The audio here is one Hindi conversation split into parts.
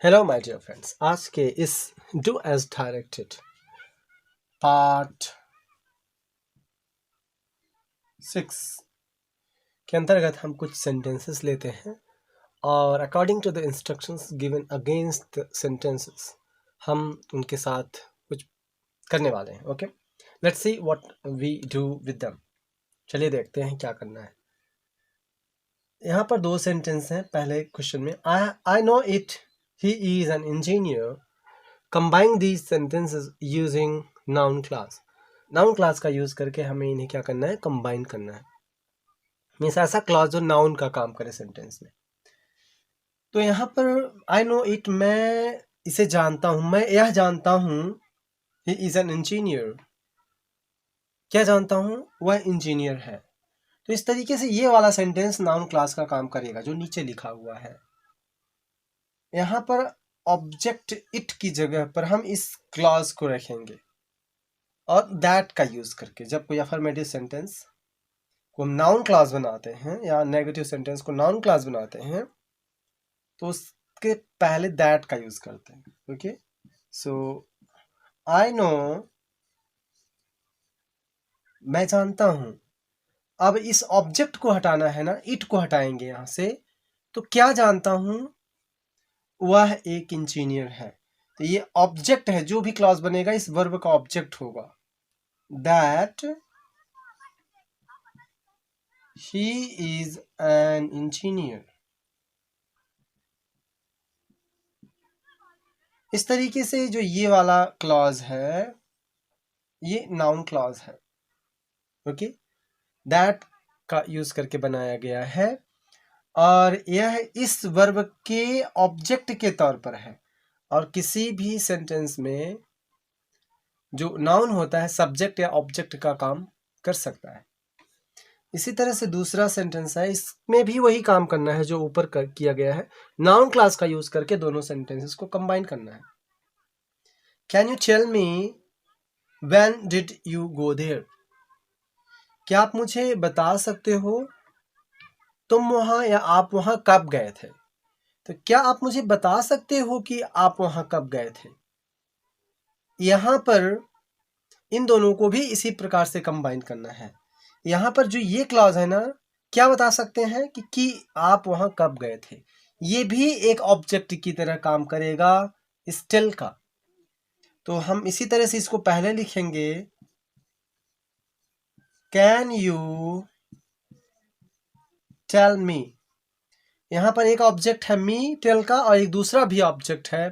हेलो माय डियर फ्रेंड्स, आज के इस डू एज डायरेक्टेड पार्ट 6 के अंतर्गत हम कुछ सेंटेंसेस लेते हैं और according to the instructions given against the sentences हम उनके साथ कुछ करने वाले हैं। Okay, let's see what we do with them. चलिए देखते हैं क्या करना है। यहाँ पर दो सेंटेंस हैं। पहले क्वेश्चन में I know it, he is an engineer. Combine these sentences using noun class. Noun class का यूज करके हमें इन्हें क्या करना है, कंबाइन करना है। मीन्स ऐसा क्लॉज जो नाउन का काम करे सेंटेंस में। तो यहाँ पर आई नो इट, मैं इसे जानता हूँ, मैं यह जानता हूँ। ही इज एन इंजीनियर, क्या जानता हूँ, वह इंजीनियर है। तो इस तरीके से ये वाला सेंटेंस नाउन क्लास का काम करेगा जो नीचे लिखा हुआ है। यहाँ पर ऑब्जेक्ट इट की जगह पर हम इस क्लॉज को रखेंगे और दैट का यूज करके जब कोई अफर्मेटिव सेंटेंस को नाउन क्लास बनाते हैं या नेगेटिव सेंटेंस को नाउन क्लास बनाते हैं तो उसके पहले दैट का यूज करते हैं। ओके, सो आई नो, मैं जानता हूं। अब इस ऑब्जेक्ट को हटाना है ना, इट को हटाएंगे यहां से। तो क्या जानता हूं, वह एक इंजीनियर है। तो ये ऑब्जेक्ट है, जो भी क्लॉज बनेगा इस वर्ब का ऑब्जेक्ट होगा। That he is an engineer। इस तरीके से जो ये वाला क्लॉज है ये नाउन क्लॉज है। ओके, दैट का यूज करके बनाया गया है और यह इस वर्ब के ऑब्जेक्ट के तौर पर है। और किसी भी सेंटेंस में जो नाउन होता है सब्जेक्ट या ऑब्जेक्ट का काम कर सकता है। इसी तरह से दूसरा सेंटेंस है, इसमें भी वही काम करना है जो ऊपर किया गया है। नाउन क्लास का यूज करके दोनों सेंटेंसेस को कंबाइन करना है। Can you tell me when did you go there? क्या आप मुझे बता सकते हो तुम वहां या आप वहां कब गए थे? तो क्या आप मुझे बता सकते हो कि आप वहां कब गए थे? यहां पर इन दोनों को भी इसी प्रकार से कंबाइन करना है। यहां पर जो ये क्लॉज है ना, क्या बता सकते हैं कि आप वहां कब गए थे, ये भी एक ऑब्जेक्ट की तरह काम करेगा स्टिल का। तो हम इसी तरह से इसको पहले लिखेंगे, कैन यू टेल मी। यहां पर एक ऑब्जेक्ट है मी टेल का और एक दूसरा भी ऑब्जेक्ट है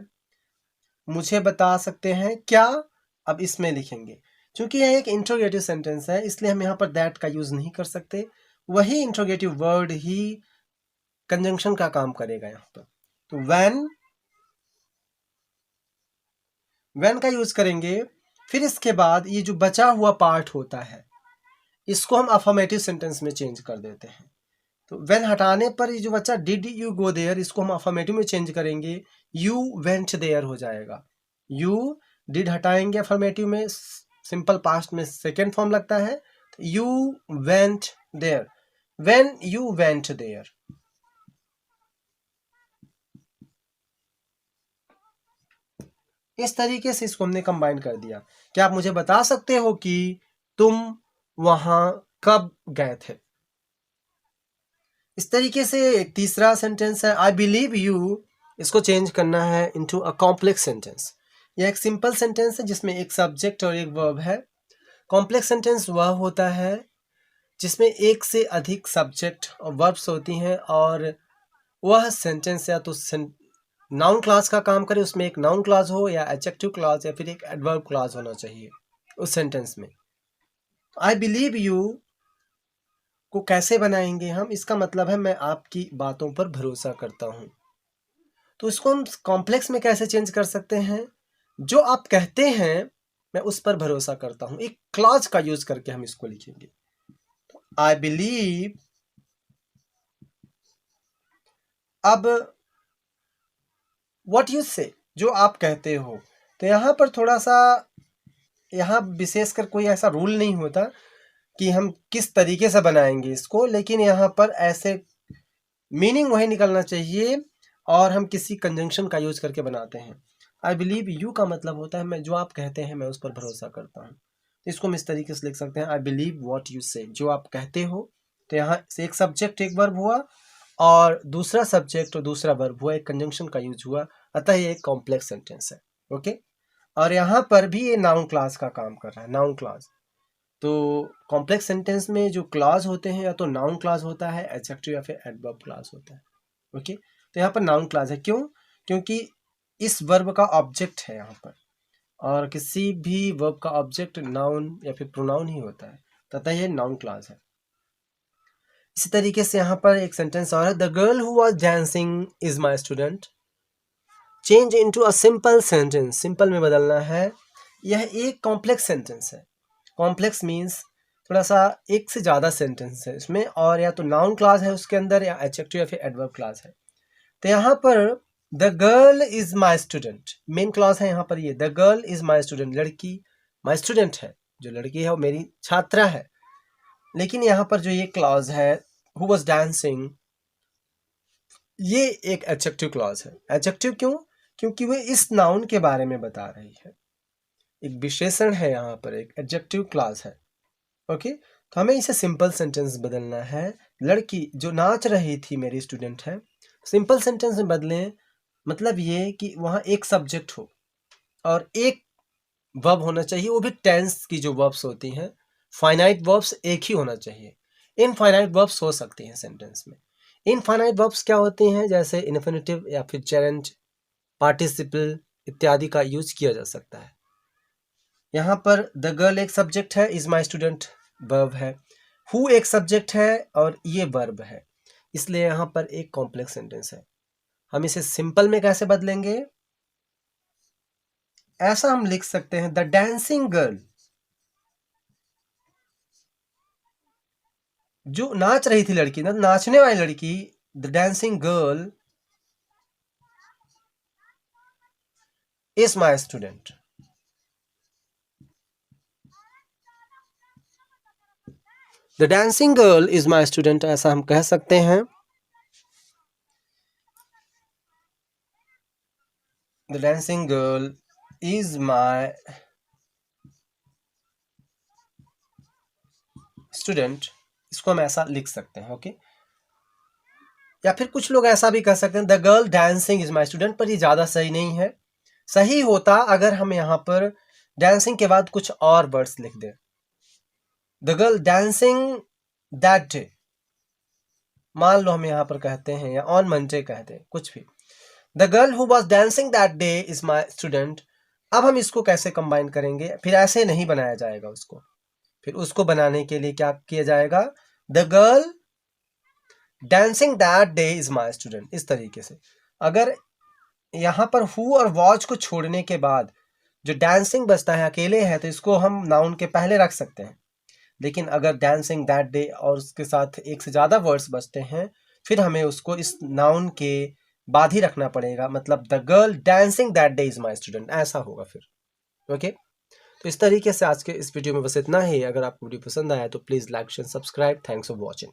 मुझे बता सकते हैं क्या। अब इसमें लिखेंगे, क्योंकि यह एक इंट्रोगेटिव सेंटेंस है इसलिए हम यहां पर दैट का यूज नहीं कर सकते। वही इंट्रोगेटिव वर्ड ही कंजंक्शन का काम करेगा यहां पर। तो व्हेन का यूज करेंगे। फिर इसके बाद ये जो बचा हुआ पार्ट होता है इसको हम अफर्मेटिव सेंटेंस में चेंज कर देते हैं। तो व्हेन हटाने पर ये जो बच्चा डिड यू गो देयर, इसको हम अफर्मेटिव में चेंज करेंगे, यू वेंट देयर हो जाएगा। यू डिड हटाएंगे अफर्मेटिव में, सिंपल पास्ट में सेकेंड फॉर्म लगता है। You went there, when you went there. इस तरीके से इसको हमने कंबाइन कर दिया। क्या आप मुझे बता सकते हो कि तुम वहां कब गए थे? इस तरीके से एक तीसरा सेंटेंस है, आई बिलीव यू। इसको चेंज करना है इनटू अ कॉम्प्लेक्स सेंटेंस। यह एक सिंपल सेंटेंस है जिसमें एक सब्जेक्ट और एक वर्ब है। कॉम्प्लेक्स सेंटेंस वह होता है जिसमें एक से अधिक सब्जेक्ट और वर्ब्स होती हैं और वह सेंटेंस या तो नाउन क्लास का काम करे, उसमें एक नाउन क्लास हो या एडजेक्टिव क्लास या फिर एक एडवर्ब क्लास होना चाहिए उस सेंटेंस में। आई बिलीव यू को कैसे बनाएंगे हम? इसका मतलब है मैं आपकी बातों पर भरोसा करता हूं। तो इसको हम कॉम्प्लेक्स में कैसे चेंज कर सकते हैं? जो आप कहते हैं मैं उस पर भरोसा करता हूं, एक क्लॉज का यूज करके हम इसको लिखेंगे। तो आई बिलीव, अब व्हाट यू से, जो आप कहते हो। तो यहां पर थोड़ा सा, यहां विशेषकर कोई ऐसा रूल नहीं होता कि हम किस तरीके से बनाएंगे इसको, लेकिन यहां पर ऐसे मीनिंग वही निकलना चाहिए, और हम किसी कंजंक्शन का यूज करके बनाते हैं। आई बिलीव यू का मतलब होता है मैं जो आप कहते हैं मैं उस पर भरोसा करता हूँ। तो इसको हम इस तरीके से लिख सकते हैं, आई बिलीव व्हाट यू से, जो आप कहते हो। तो यहाँ से एक सब्जेक्ट एक वर्ब हुआ और दूसरा सब्जेक्ट और दूसरा वर्ब हुआ, एक कंजंक्शन का यूज हुआ, अतः ये एक कॉम्प्लेक्स सेंटेंस है। ओके, और यहाँ पर भी ये नाउन क्लास का काम कर रहा है, नाउन क्लास। तो कॉम्प्लेक्स सेंटेंस में जो क्लास होते हैं या तो नाउन क्लास होता है, एडजेक्टिव या फिर एडवर्ब क्लास होता है। ओके, तो यहाँ पर नाउन क्लास है, क्यों? क्योंकि इस वर्ब का ऑब्जेक्ट है यहाँ पर, और किसी भी वर्ब का ऑब्जेक्ट नाउन या फिर प्रोनाउन ही होता है, तथा ये नाउन क्लास है। इसी तरीके से यहाँ पर एक सेंटेंस और है, the girl who was dancing is my student. Change into a simple sentence, simple में बदलना है। यह एक कॉम्प्लेक्स सेंटेंस है। कॉम्प्लेक्स मीन्स थोड़ा सा एक से ज़्यादा सेंटेंस है इसमें, और या तो नाउन क्लास है उसके अंदर या एडजेक्टिव या फिर एडवर्ब क्लास है। तो यहाँ पर the girl is my student, main class है यहाँ पर ये, the girl is my student, लड़की माई स्टूडेंट है, जो लड़की है वो मेरी छात्रा है। लेकिन यहाँ पर जो ये क्लॉज है हु वॉज डांसिंग, ये एक एडजेक्टिव क्लॉज है। एडजेक्टिव क्यों? क्योंकि वो इस नाउन के बारे में बता रही है, एक विशेषण है यहाँ पर, एक एडजेक्टिव क्लॉज है। ओके, तो हमें इसे सिंपल सेंटेंस बदलना है। लड़की जो नाच रही थी मेरी स्टूडेंट है। सिंपल सेंटेंस में बदलें, मतलब ये कि वहाँ एक सब्जेक्ट हो और एक वर्ब होना चाहिए, वो भी टेंस की जो वर्ब्स होती हैं। फाइनाइट वर्ब्स एक ही होना चाहिए, इनफाइनाइट वर्ब्स हो सकती हैं सेंटेंस में। इनफाइनाइट वर्ब्स क्या होती हैं? जैसे इन्फिनेटिव या फिर जेरेंट, पार्टिसिपल इत्यादि का यूज किया जा सकता है। यहाँ पर द गर्ल एक सब्जेक्ट है, इज माई स्टूडेंट वर्ब है, हु एक सब्जेक्ट है और ये वर्ब है, इसलिए यहाँ पर एक कॉम्प्लेक्स सेंटेंस है। हम इसे सिंपल में कैसे बदलेंगे? ऐसा हम लिख सकते हैं, द डांसिंग गर्ल, जो नाच रही थी लड़की ना, नाचने वाली लड़की, the dancing girl is my student. The dancing girl is my student, ऐसा हम कह सकते हैं। The dancing girl is my student, इसको हम ऐसा लिख सकते हैं। ओके, या फिर कुछ लोग ऐसा भी कह सकते हैं, the girl dancing is my student, पर ये ज़्यादा सही नहीं है। सही होता अगर हम यहाँ पर डांसिंग के बाद कुछ और वर्ड्स लिख दें, the girl dancing that day, मान लो हम यहाँ पर कहते हैं या ऑन मंडे कहते हैं, कुछ भी, the girl who was dancing that day is my student. अब हम इसको कैसे कंबाइन करेंगे? फिर ऐसे नहीं बनाया जाएगा उसको, फिर उसको बनाने के लिए क्या किया जाएगा? The girl dancing that day is my student, इस तरीके से। अगर यहाँ पर हु और वॉच को छोड़ने के बाद जो डांसिंग बचता है अकेले है, तो इसको हम नाउन के पहले रख सकते हैं। लेकिन अगर डांसिंग दैट डे और उसके साथ एक से ज़्यादा वर्ड्स बचते हैं, फिर हमें उसको इस नाउन के बाद ही रखना पड़ेगा, मतलब the girl dancing that day is my student, ऐसा होगा फिर। ओके, तो इस तरीके से आज के इस वीडियो में बस इतना ही। अगर आपको वीडियो पसंद आया तो please like share subscribe. Thanks for watching.